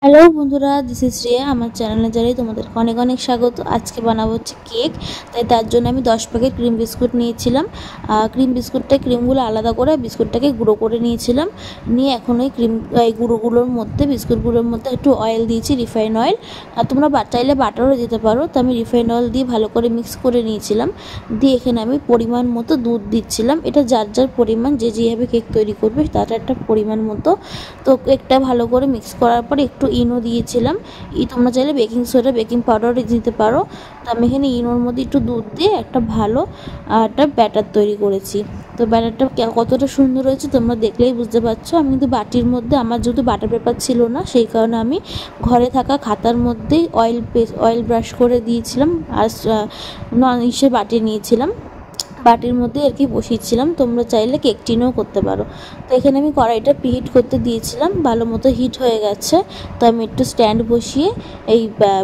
Hello বন্ধুরা, this is Riya. আমার চ্যানেলে জানাই তোমাদেরকে অনেক অনেক স্বাগত। আজকে বানাবো হচ্ছে কেক। তার জন্য আমি 10 প্যাকেট ক্রিম বিস্কুট নিয়েছিলাম। ক্রিমগুলো আলাদা করে বিস্কুটটাকে গুঁড়ো করে নিয়েছিলাম। নিয়ে এখন ওই বিস্কুটগুলোর মধ্যে একটু অয়েল দিয়েছি, রিফাইন অয়েল। আর তোমরা চাইলে বাটারও দিতে পারো। তো আমি রিফাইন অয়েল দিয়ে ভালো করে মিক্স করে নিয়েছিলাম। দিয়ে এখানে আমি পরিমাণ মতো দুধ দিচ্ছিলাম। এটা যার যার পরিমাণ, যে যেভাবে কেক তৈরি করবে তার একটা পরিমাণ মতো। তো কেকটা ভালো করে মিক্স করার পরে একটু ইনো দিয়েছিলাম। তোমরা চাইলে বেকিং সোডা, বেকিং পাউডারও দিতে পারো। তো আমি এখানে ইনোর মধ্যে একটু দুধ দিয়ে একটা ভালো একটা ব্যাটার তৈরি করেছি। তো ব্যাটারটা কতটা সুন্দর হয়েছে তোমরা দেখলেই বুঝতে পারছো। আমি কিন্তু বাটির মধ্যে, আমার যেহেতু বাটার পেপার ছিল না, সেই কারণে আমি ঘরে থাকা খাতার মধ্যেই অয়েল ব্রাশ করে দিয়েছিলাম। আর বাটি নিয়েছিলাম, বাটির মধ্যে আর কি বসিয়েছিলাম। তোমরা চাইলে কেক টিনও করতে পারো। তো এখানে আমি কড়াইটা প্রিহিট করতে দিয়েছিলাম, ভালো মতো হিট হয়ে গেছে। তো আমি একটু স্ট্যান্ড বসিয়ে এই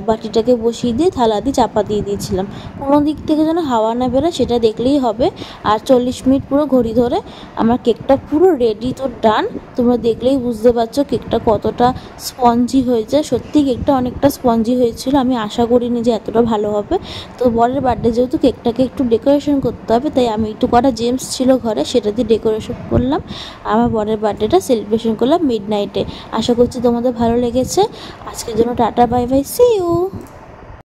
বাটিটাকে বসিয়ে দিয়ে থালা দিয়ে চাপা দিয়ে দিয়েছিলাম। কোনো দিক থেকে যেন হাওয়া না বেরোয় সেটা দেখলেই হবে। আর 40 মিনিট পুরো ঘড়ি ধরে আমার কেকটা পুরো রেডি, তো ডান। তোমরা দেখলেই বুঝতে পারছো কেকটা কতটা স্পঞ্জি হয়েছে। সত্যি কেকটা অনেকটা স্পঞ্জি হয়েছিল, আমি আশা করিনি যে এতটা ভালো হবে। তো বরের বার্থডে যেহেতু, কেকটাকে একটু ডেকোরেশন করতে হবে, তাই আমি একটু কটা জেমস ছিল ঘরে, সেটা দিয়ে ডেকোরেশন করলাম। আমার বরের বার্থডেটা সেলিব্রেশন করলাম মিডনাইটে। আশা করছি তোমাদের ভালো লেগেছে। আজকের জন্য tata, bye bye, see you.